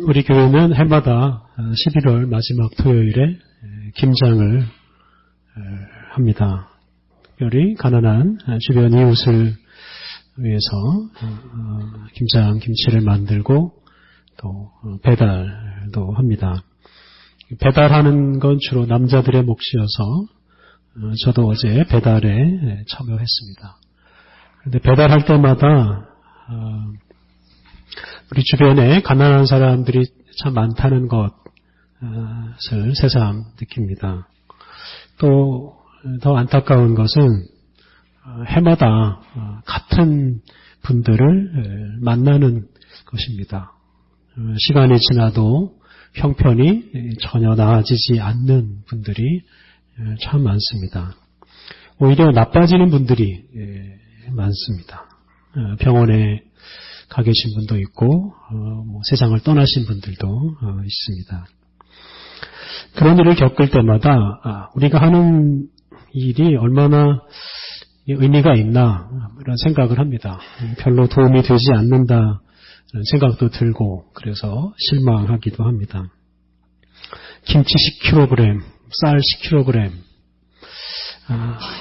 우리 교회는 해마다 11월 마지막 토요일에 김장을 합니다. 특별히 가난한 주변 이웃을 위해서 김치를 만들고 또 배달도 합니다. 배달하는 건 주로 남자들의 몫이어서 저도 어제 배달에 참여했습니다. 그런데 배달할 때마다 우리 주변에 가난한 사람들이 참 많다는 것을 새삼 느낍니다. 또 더 안타까운 것은 해마다 같은 분들을 만나는 것입니다. 시간이 지나도 형편이 전혀 나아지지 않는 분들이 참 많습니다. 오히려 나빠지는 분들이 많습니다. 병원에 가 계신 분도 있고 세상을 떠나신 분들도 있습니다. 그런 일을 겪을 때마다 우리가 하는 일이 얼마나 의미가 있나 이런 생각을 합니다. 별로 도움이 되지 않는다 생각도 들고 그래서 실망하기도 합니다. 김치 10kg, 쌀 10kg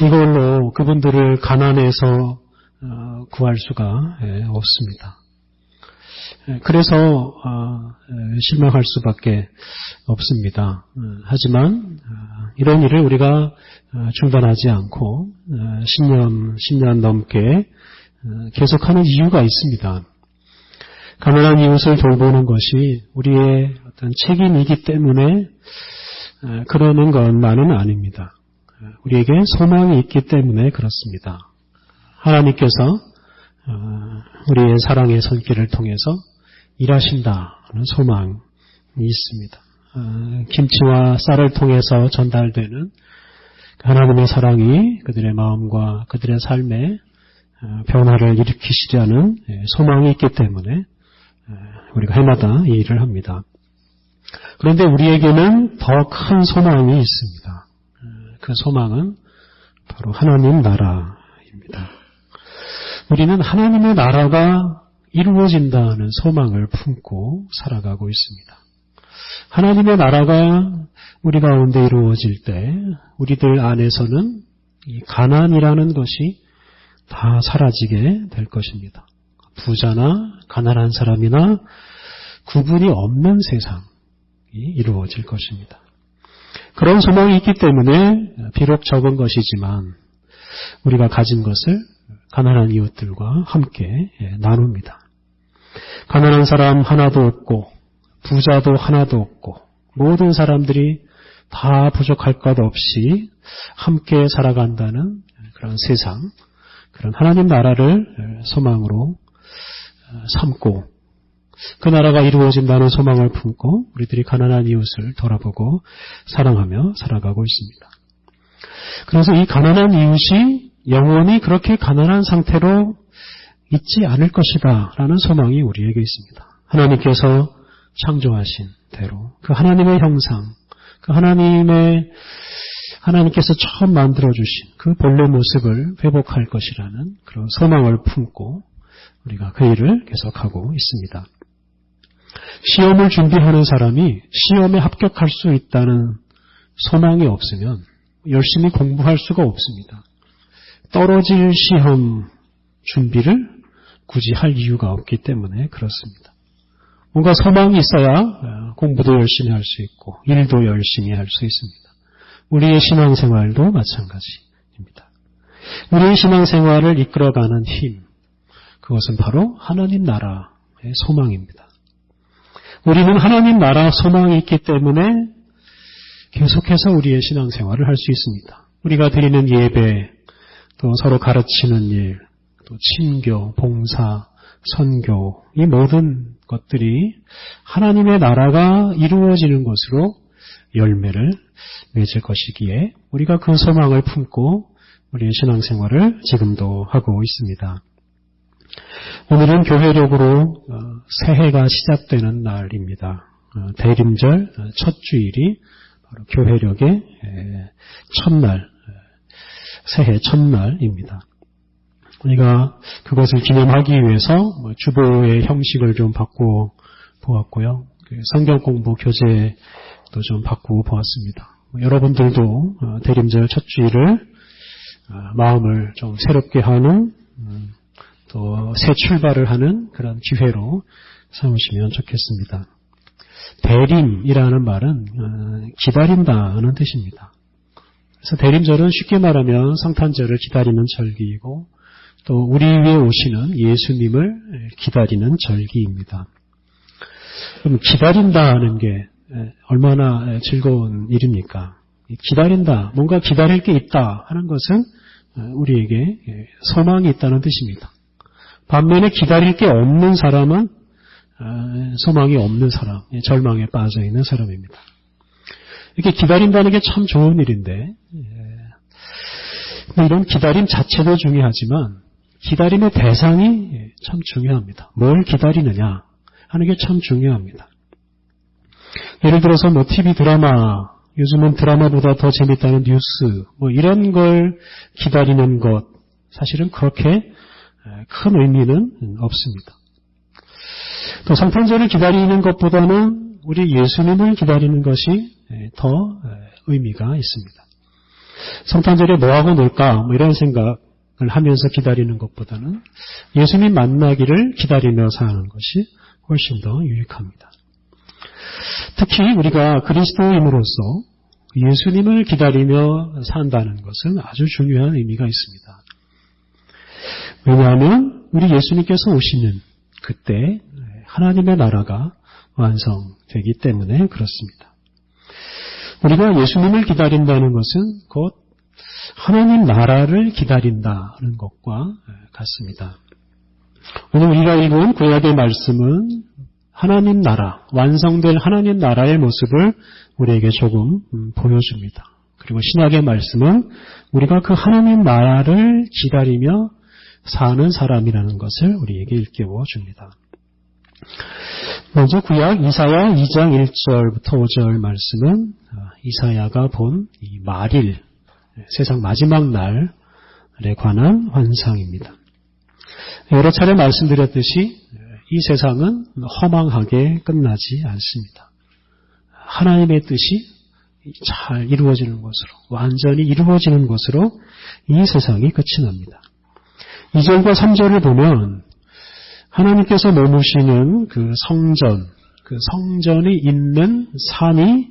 이걸로 그분들을 가난해서 구할 수가 없습니다. 그래서 실망할 수밖에 없습니다. 하지만 이런 일을 우리가 중단하지 않고 10년 넘게 계속하는 이유가 있습니다. 가난한 이웃을 돌보는 것이 우리의 어떤 책임이기 때문에 그러는 것만은 아닙니다. 우리에게 소망이 있기 때문에 그렇습니다. 하나님께서 우리의 사랑의 손길을 통해서 일하신다는 소망이 있습니다. 김치와 쌀을 통해서 전달되는 하나님의 사랑이 그들의 마음과 그들의 삶에 변화를 일으키시려는 소망이 있기 때문에 우리가 해마다 이 일을 합니다. 그런데 우리에게는 더 큰 소망이 있습니다. 그 소망은 바로 하나님 나라입니다. 우리는 하나님의 나라가 이루어진다는 소망을 품고 살아가고 있습니다. 하나님의 나라가 우리 가운데 이루어질 때 우리들 안에서는 이 가난이라는 것이 다 사라지게 될 것입니다. 부자나 가난한 사람이나 구분이 없는 세상이 이루어질 것입니다. 그런 소망이 있기 때문에 비록 적은 것이지만 우리가 가진 것을 가난한 이웃들과 함께 나눕니다. 가난한 사람 하나도 없고 부자도 하나도 없고 모든 사람들이 다 부족할 것 없이 함께 살아간다는 그런 세상, 그런 하나님 나라를 소망으로 삼고 그 나라가 이루어진다는 소망을 품고 우리들이 가난한 이웃을 돌아보고 사랑하며 살아가고 있습니다. 그래서 이 가난한 이웃이 영원히 그렇게 가난한 상태로 있지 않을 것이다 라는 소망이 우리에게 있습니다. 하나님께서 창조하신 대로 그 하나님의 형상, 그 하나님께서 처음 만들어주신 그 본래 모습을 회복할 것이라는 그런 소망을 품고 우리가 그 일을 계속하고 있습니다. 시험을 준비하는 사람이 시험에 합격할 수 있다는 소망이 없으면 열심히 공부할 수가 없습니다. 떨어질 시험 준비를 굳이 할 이유가 없기 때문에 그렇습니다. 뭔가 소망이 있어야 공부도 열심히 할 수 있고 일도 열심히 할 수 있습니다. 우리의 신앙생활도 마찬가지입니다. 우리의 신앙생활을 이끌어가는 힘, 그것은 바로 하나님 나라의 소망입니다. 우리는 하나님 나라 소망이 있기 때문에 계속해서 우리의 신앙생활을 할 수 있습니다. 우리가 드리는 예배, 또 서로 가르치는 일, 또 친교, 봉사, 선교, 이 모든 것들이 하나님의 나라가 이루어지는 것으로 열매를 맺을 것이기에 우리가 그 소망을 품고 우리의 신앙생활을 지금도 하고 있습니다. 오늘은 교회력으로 새해가 시작되는 날입니다. 대림절 첫 주일이 바로 교회력의 첫날, 새해 첫날입니다. 우리가 그것을 기념하기 위해서 주보의 형식을 좀 바꿔 보았고요. 성경 공부 교재도 좀 바꾸어 보았습니다. 여러분들도 대림절 첫 주일을 마음을 좀 새롭게 하는 또 새 출발을 하는 그런 기회로 삼으시면 좋겠습니다. 대림이라는 말은 기다린다는 뜻입니다. 그래서 대림절은 쉽게 말하면 성탄절을 기다리는 절기이고 또 우리 위에 오시는 예수님을 기다리는 절기입니다. 그럼 기다린다는 게 얼마나 즐거운 일입니까? 기다린다, 뭔가 기다릴 게 있다 하는 것은 우리에게 소망이 있다는 뜻입니다. 반면에 기다릴 게 없는 사람은 소망이 없는 사람, 절망에 빠져 있는 사람입니다. 이렇게 기다린다는 게 참 좋은 일인데 이런 기다림 자체도 중요하지만 기다림의 대상이 참 중요합니다. 뭘 기다리느냐 하는 게 참 중요합니다. 예를 들어서 TV 드라마, 요즘은 드라마보다 더 재밌다는 뉴스, 이런 걸 기다리는 것, 사실은 그렇게 큰 의미는 없습니다. 또 성탄절을 기다리는 것보다는 우리 예수님을 기다리는 것이 더 의미가 있습니다. 성탄절에 뭐하고 놀까? 이런 생각을 하면서 기다리는 것보다는 예수님 만나기를 기다리며 사는 것이 훨씬 더 유익합니다. 특히 우리가 그리스도인으로서 예수님을 기다리며 산다는 것은 아주 중요한 의미가 있습니다. 왜냐하면 우리 예수님께서 오시는 그때 하나님의 나라가 완성되기 때문에 그렇습니다. 우리가 예수님을 기다린다는 것은 곧 하나님 나라를 기다린다는 것과 같습니다. 오늘 우리가 읽은 구약의 말씀은 하나님 나라, 완성될 하나님 나라의 모습을 우리에게 조금 보여줍니다. 그리고 신약의 말씀은 우리가 그 하나님 나라를 기다리며 사는 사람이라는 것을 우리에게 일깨워 줍니다. 먼저 구약 이사야 2장 1절부터 5절 말씀은 이사야가 본 이 말일, 세상 마지막 날에 관한 환상입니다. 여러 차례 말씀드렸듯이 이 세상은 허망하게 끝나지 않습니다. 하나님의 뜻이 잘 이루어지는 것으로, 완전히 이루어지는 것으로 이 세상이 끝이 납니다. 2절과 3절을 보면 하나님께서 머무시는 그 성전이 있는 산이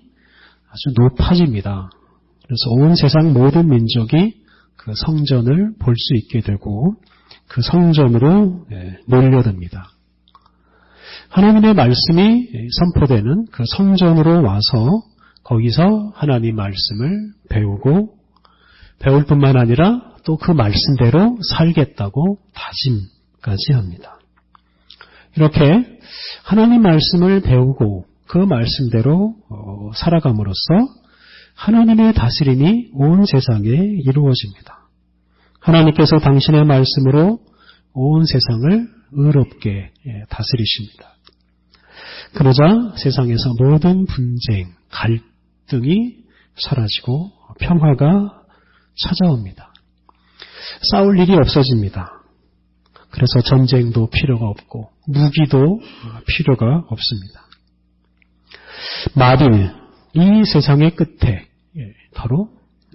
아주 높아집니다. 그래서 온 세상 모든 민족이 그 성전을 볼 수 있게 되고 그 성전으로 몰려듭니다. 하나님의 말씀이 선포되는 그 성전으로 와서 거기서 하나님 말씀을 배우고 배울 뿐만 아니라 또 그 말씀대로 살겠다고 다짐까지 합니다. 이렇게 하나님 말씀을 배우고 그 말씀대로 살아감으로써 하나님의 다스림이 온 세상에 이루어집니다. 하나님께서 당신의 말씀으로 온 세상을 의롭게 다스리십니다. 그러자 세상에서 모든 분쟁, 갈등이 사라지고 평화가 찾아옵니다. 싸울 일이 없어집니다. 그래서 전쟁도 필요가 없고 무기도 필요가 없습니다. 만일 이 세상의 끝에 바로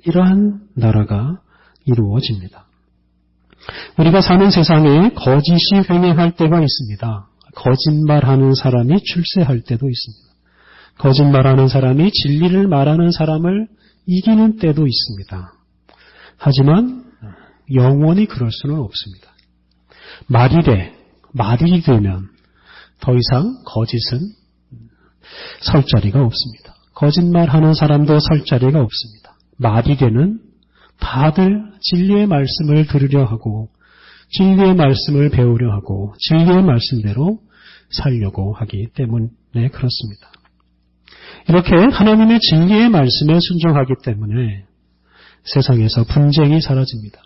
이러한 나라가 이루어집니다. 우리가 사는 세상에 거짓이 횡행할 때가 있습니다. 거짓말하는 사람이 출세할 때도 있습니다. 거짓말하는 사람이 진리를 말하는 사람을 이기는 때도 있습니다. 하지만 영원히 그럴 수는 없습니다. 말일이 되면 더 이상 거짓은 설 자리가 없습니다. 거짓말하는 사람도 설 자리가 없습니다. 말일에는 다들 진리의 말씀을 들으려 하고 진리의 말씀을 배우려 하고 진리의 말씀대로 살려고 하기 때문에 그렇습니다. 이렇게 하나님의 진리의 말씀에 순종하기 때문에 세상에서 분쟁이 사라집니다.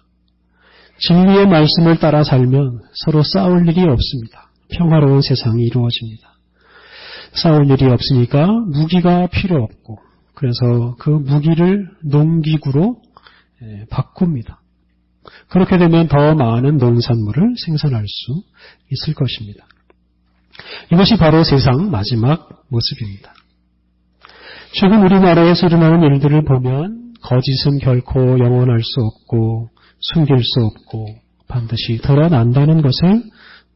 진리의 말씀을 따라 살면 서로 싸울 일이 없습니다. 평화로운 세상이 이루어집니다. 싸울 일이 없으니까 무기가 필요 없고 그래서 그 무기를 농기구로 바꿉니다. 그렇게 되면 더 많은 농산물을 생산할 수 있을 것입니다. 이것이 바로 세상 마지막 모습입니다. 최근 우리나라에서 일어나는 일들을 보면 거짓은 결코 영원할 수 없고 숨길 수 없고 반드시 드러난다는 것을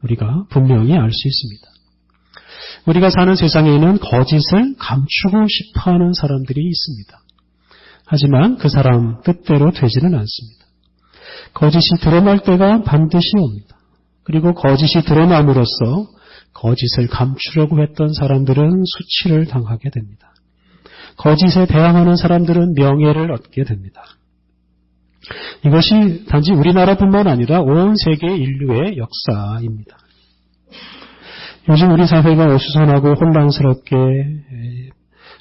우리가 분명히 알 수 있습니다. 우리가 사는 세상에는 거짓을 감추고 싶어하는 사람들이 있습니다. 하지만 그 사람 뜻대로 되지는 않습니다. 거짓이 드러날 때가 반드시 옵니다. 그리고 거짓이 드러남으로써 거짓을 감추려고 했던 사람들은 수치를 당하게 됩니다. 거짓에 대항하는 사람들은 명예를 얻게 됩니다. 이것이 단지 우리나라뿐만 아니라 온 세계 인류의 역사입니다. 요즘 우리 사회가 어수선하고 혼란스럽게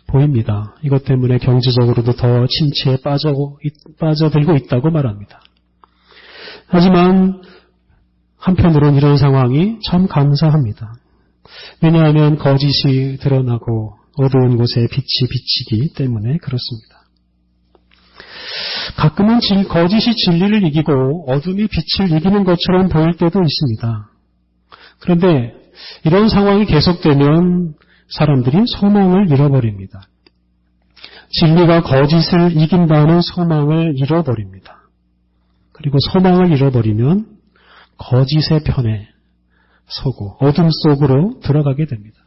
보입니다. 이것 때문에 경제적으로도 더 침체에 빠져들고 있다고 말합니다. 하지만 한편으로는 이런 상황이 참 감사합니다. 왜냐하면 거짓이 드러나고 어두운 곳에 빛이 비치기 때문에 그렇습니다. 가끔은 거짓이 진리를 이기고 어둠이 빛을 이기는 것처럼 보일 때도 있습니다. 그런데 이런 상황이 계속되면 사람들이 소망을 잃어버립니다. 진리가 거짓을 이긴다는 소망을 잃어버립니다. 그리고 소망을 잃어버리면 거짓의 편에 서고 어둠 속으로 들어가게 됩니다.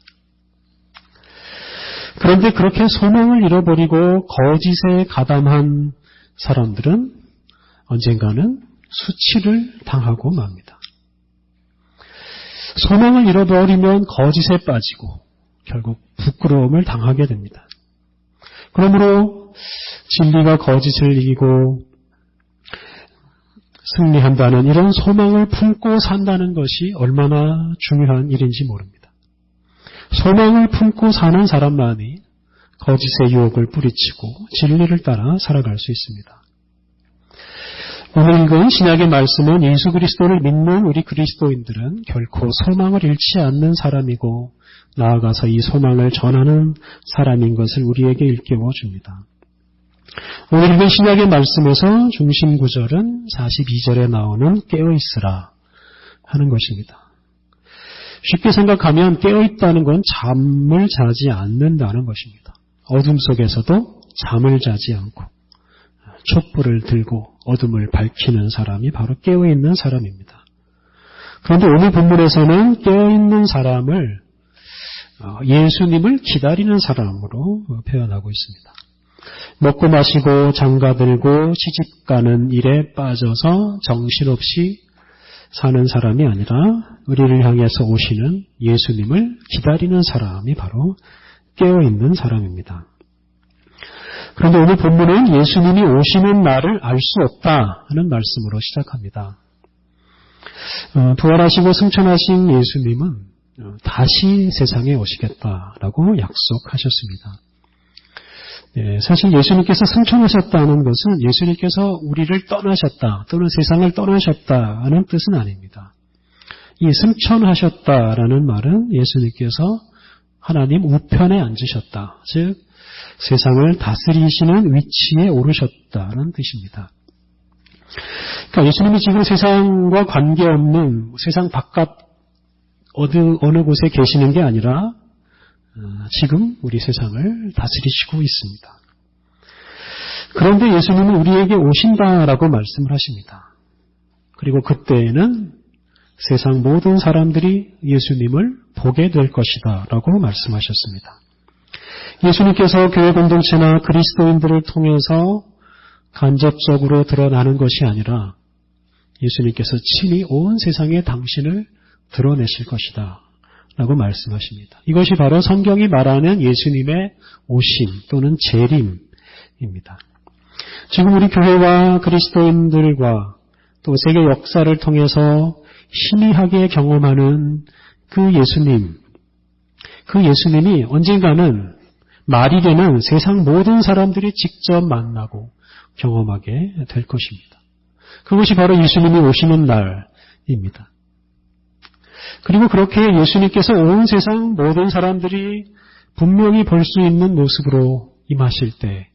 그런데 그렇게 소망을 잃어버리고 거짓에 가담한 사람들은 언젠가는 수치를 당하고 맙니다. 소망을 잃어버리면 거짓에 빠지고 결국 부끄러움을 당하게 됩니다. 그러므로 진리가 거짓을 이기고 승리한다는 이런 소망을 품고 산다는 것이 얼마나 중요한 일인지 모릅니다. 소망을 품고 사는 사람만이 거짓의 유혹을 뿌리치고 진리를 따라 살아갈 수 있습니다. 오늘 읽은 신약의 말씀은 예수 그리스도를 믿는 우리 그리스도인들은 결코 소망을 잃지 않는 사람이고 나아가서 이 소망을 전하는 사람인 것을 우리에게 일깨워 줍니다. 오늘 읽은 신약의 말씀에서 중심 구절은 42절에 나오는 깨어있으라 하는 것입니다. 쉽게 생각하면 깨어있다는 건 잠을 자지 않는다는 것입니다. 어둠 속에서도 잠을 자지 않고 촛불을 들고 어둠을 밝히는 사람이 바로 깨어있는 사람입니다. 그런데 오늘 본문에서는 깨어있는 사람을 예수님을 기다리는 사람으로 표현하고 있습니다. 먹고 마시고 장가들고 시집가는 일에 빠져서 정신없이 사는 사람이 아니라 우리를 향해서 오시는 예수님을 기다리는 사람이 바로 깨어있는 사람입니다. 그런데 오늘 본문은 예수님이 오시는 날을 알 수 없다 하는 말씀으로 시작합니다. 부활하시고 승천하신 예수님은 다시 세상에 오시겠다라고 약속하셨습니다. 사실 예수님께서 승천하셨다는 것은 예수님께서 우리를 떠나셨다 또는 세상을 떠나셨다는 뜻은 아닙니다. 이 승천하셨다라는 말은 예수님께서 하나님 우편에 앉으셨다, 즉 세상을 다스리시는 위치에 오르셨다는 뜻입니다. 그러니까 예수님이 지금 세상과 관계없는 세상 바깥 어느 곳에 계시는 게 아니라 지금 우리 세상을 다스리시고 있습니다. 그런데 예수님은 우리에게 오신다라고 말씀을 하십니다. 그리고 그때에는 세상 모든 사람들이 예수님을 보게 될 것이다 라고 말씀하셨습니다. 예수님께서 교회 공동체나 그리스도인들을 통해서 간접적으로 드러나는 것이 아니라 예수님께서 친히 온 세상에 당신을 드러내실 것이다 라고 말씀하십니다. 이것이 바로 성경이 말하는 예수님의 오심 또는 재림입니다. 지금 우리 교회와 그리스도인들과 또 세계 역사를 통해서 희미하게 경험하는 그 예수님이 언젠가는 말이 되는 세상 모든 사람들이 직접 만나고 경험하게 될 것입니다. 그것이 바로 예수님이 오시는 날입니다. 그리고 그렇게 예수님께서 온 세상 모든 사람들이 분명히 볼 수 있는 모습으로 임하실 때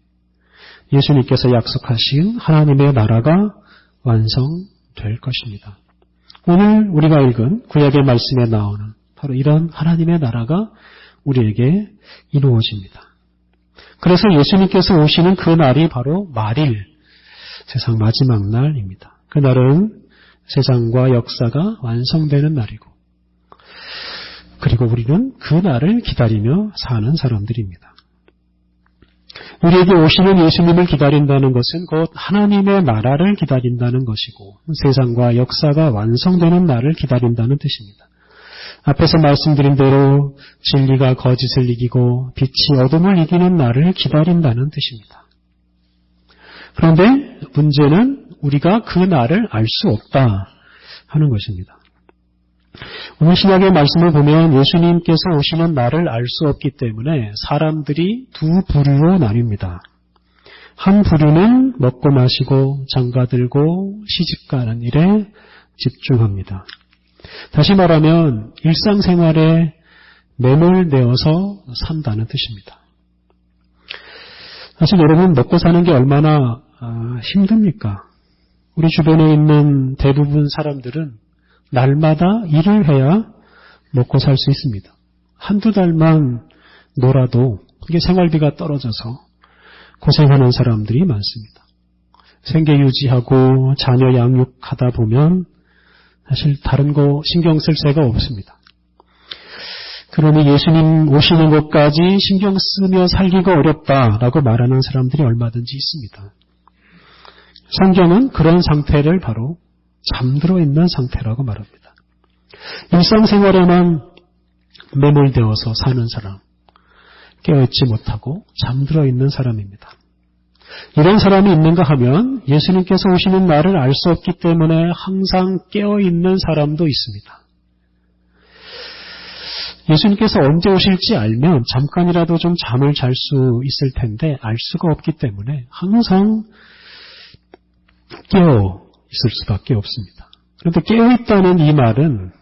예수님께서 약속하신 하나님의 나라가 완성될 것입니다. 오늘 우리가 읽은 구약의 말씀에 나오는 바로 이런 하나님의 나라가 우리에게 이루어집니다. 그래서 예수님께서 오시는 그 날이 바로 말일, 세상 마지막 날입니다. 그날은 세상과 역사가 완성되는 날이고, 그리고 우리는 그 날을 기다리며 사는 사람들입니다. 우리에게 오시는 예수님을 기다린다는 것은 곧 하나님의 나라를 기다린다는 것이고, 세상과 역사가 완성되는 날을 기다린다는 뜻입니다. 앞에서 말씀드린 대로 진리가 거짓을 이기고 빛이 어둠을 이기는 날을 기다린다는 뜻입니다. 그런데 문제는 우리가 그 날을 알 수 없다 하는 것입니다. 오늘 신약의 말씀을 보면 예수님께서 오시는 날을 알 수 없기 때문에 사람들이 두 부류로 나뉩니다. 한 부류는 먹고 마시고 장가들고 시집가는 일에 집중합니다. 다시 말하면 일상생활에 매몰되어서 산다는 뜻입니다. 사실 여러분, 먹고 사는 게 얼마나 힘듭니까? 우리 주변에 있는 대부분 사람들은 날마다 일을 해야 먹고 살 수 있습니다. 한두 달만 놀아도 이게 생활비가 떨어져서 고생하는 사람들이 많습니다. 생계 유지하고 자녀 양육하다 보면 사실 다른 거 신경 쓸 새가 없습니다. 그러니 예수님 오시는 것까지 신경 쓰며 살기가 어렵다라고 말하는 사람들이 얼마든지 있습니다. 성경은 그런 상태를 바로 잠들어 있는 상태라고 말합니다. 일상생활에만 매몰되어서 사는 사람, 깨어있지 못하고 잠들어 있는 사람입니다. 이런 사람이 있는가 하면 예수님께서 오시는 날을 알 수 없기 때문에 항상 깨어있는 사람도 있습니다. 예수님께서 언제 오실지 알면 잠깐이라도 좀 잠을 잘 수 있을 텐데 알 수가 없기 때문에 항상 깨어 있을 수밖에 없습니다. 그런데 깨어있다는 이 말은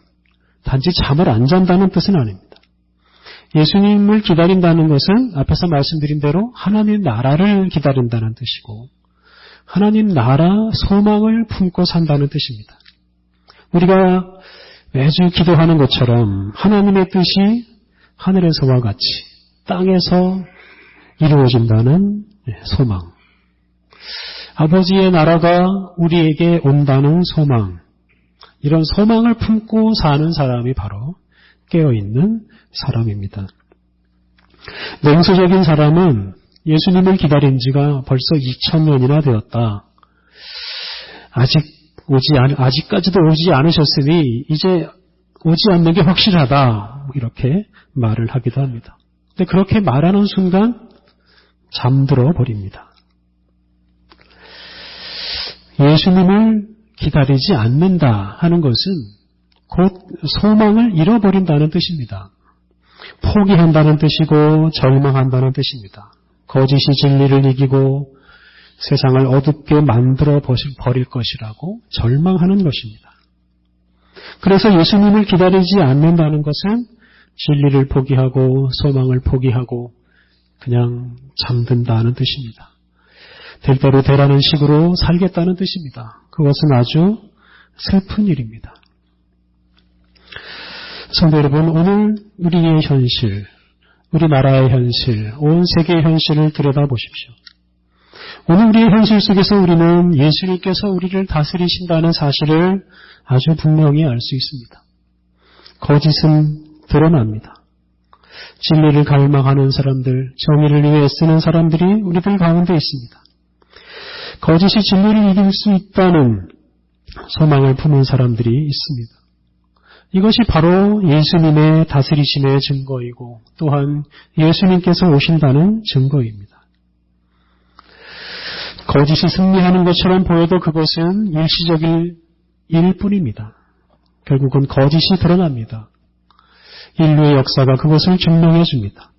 단지 잠을 안 잔다는 뜻은 아닙니다. 예수님을 기다린다는 것은 앞에서 말씀드린 대로 하나님 나라를 기다린다는 뜻이고, 하나님 나라 소망을 품고 산다는 뜻입니다. 우리가 매주 기도하는 것처럼 하나님의 뜻이 하늘에서와 같이 땅에서 이루어진다는 소망, 아버지의 나라가 우리에게 온다는 소망, 이런 소망을 품고 사는 사람이 바로 깨어있는 사람입니다. 냉소적인 사람은 예수님을 기다린 지가 벌써 2000년이나 되었다. 아직까지도 오지 않으셨으니 이제 오지 않는 게 확실하다. 이렇게 말을 하기도 합니다. 근데 그렇게 말하는 순간 잠들어 버립니다. 예수님을 기다리지 않는다 하는 것은 곧 소망을 잃어버린다는 뜻입니다. 포기한다는 뜻이고 절망한다는 뜻입니다. 거짓이 진리를 이기고 세상을 어둡게 만들어 버릴 것이라고 절망하는 것입니다. 그래서 예수님을 기다리지 않는다는 것은 진리를 포기하고 소망을 포기하고 그냥 잠든다는 뜻입니다. 될 대로 되라는 식으로 살겠다는 뜻입니다. 그것은 아주 슬픈 일입니다. 성도 여러분, 오늘 우리의 현실, 우리나라의 현실, 온 세계의 현실을 들여다보십시오. 오늘 우리의 현실 속에서 우리는 예수님께서 우리를 다스리신다는 사실을 아주 분명히 알 수 있습니다. 거짓은 드러납니다. 진리를 갈망하는 사람들, 정의를 위해 애쓰는 사람들이 우리들 가운데 있습니다. 거짓이 진리를 이길 수 있다는 소망을 품은 사람들이 있습니다. 이것이 바로 예수님의 다스리심의 증거이고 또한 예수님께서 오신다는 증거입니다. 거짓이 승리하는 것처럼 보여도 그것은 일시적일 뿐입니다. 결국은 거짓이 드러납니다. 인류의 역사가 그것을 증명해 줍니다.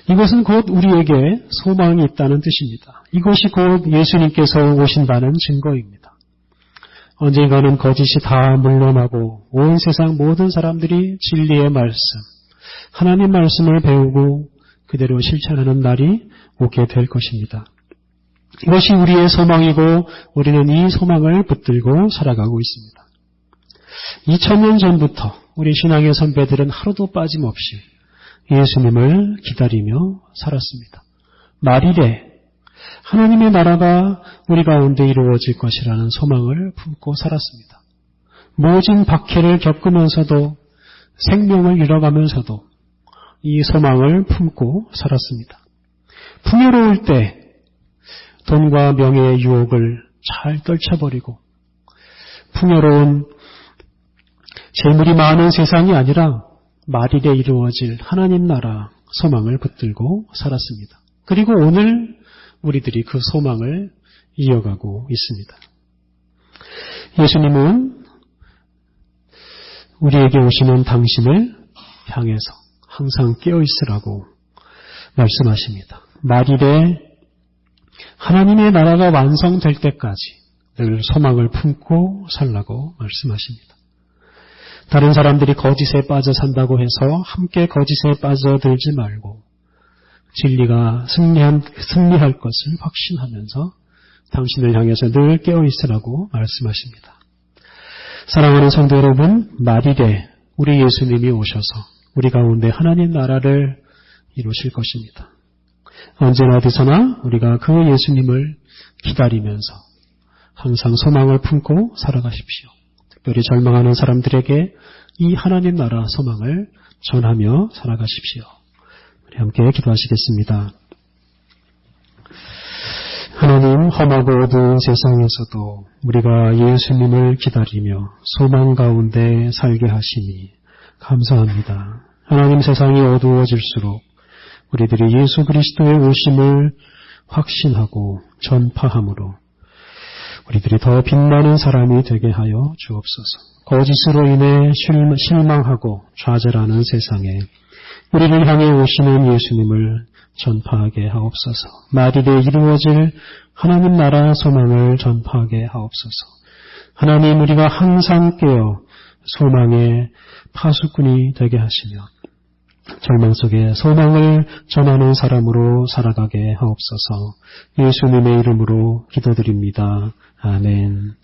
이것은 곧 우리에게 소망이 있다는 뜻입니다. 이것이 곧 예수님께서 오신다는 증거입니다. 언젠가는 거짓이 다 물러나고 온 세상 모든 사람들이 진리의 말씀, 하나님 말씀을 배우고 그대로 실천하는 날이 오게 될 것입니다. 이것이 우리의 소망이고 우리는 이 소망을 붙들고 살아가고 있습니다. 2000년 전부터 우리 신앙의 선배들은 하루도 빠짐없이 예수님을 기다리며 살았습니다. 말일에 하나님의 나라가 우리 가운데 이루어질 것이라는 소망을 품고 살았습니다. 모진 박해를 겪으면서도 생명을 잃어가면서도 이 소망을 품고 살았습니다. 풍요로울 때 돈과 명예의 유혹을 잘 떨쳐버리고 풍요로운 재물이 많은 세상이 아니라 말일에 이루어질 하나님 나라 소망을 붙들고 살았습니다. 그리고 오늘 우리들이 그 소망을 이어가고 있습니다. 예수님은 우리에게 오시는 당신을 향해서 항상 깨어있으라고 말씀하십니다. 말일에 하나님의 나라가 완성될 때까지 늘 소망을 품고 살라고 말씀하십니다. 다른 사람들이 거짓에 빠져 산다고 해서 함께 거짓에 빠져들지 말고 진리가 승리할 것을 확신하면서 당신을 향해서 늘 깨어있으라고 말씀하십니다. 사랑하는 성도 여러분, 말일에 우리 예수님이 오셔서 우리 가운데 하나님 나라를 이루실 것입니다. 언제나 어디서나 우리가 그 예수님을 기다리면서 항상 소망을 품고 살아가십시오. 특별히 절망하는 사람들에게 이 하나님 나라 소망을 전하며 살아가십시오. 우리 함께 기도하시겠습니다. 하나님, 험하고 어두운 세상에서도 우리가 예수님을 기다리며 소망 가운데 살게 하시니 감사합니다. 하나님, 세상이 어두워질수록 우리들이 예수 그리스도의 오심을 확신하고 전파함으로 우리들이 더 빛나는 사람이 되게 하여 주옵소서. 거짓으로 인해 실망하고 좌절하는 세상에 우리를 향해 오시는 예수님을 전파하게 하옵소서. 말일에 이루어질 하나님 나라 소망을 전파하게 하옵소서. 하나님, 우리가 항상 깨어 소망의 파수꾼이 되게 하시며 절망 속에 소망을 전하는 사람으로 살아가게 하옵소서. 예수님의 이름으로 기도드립니다. 아멘.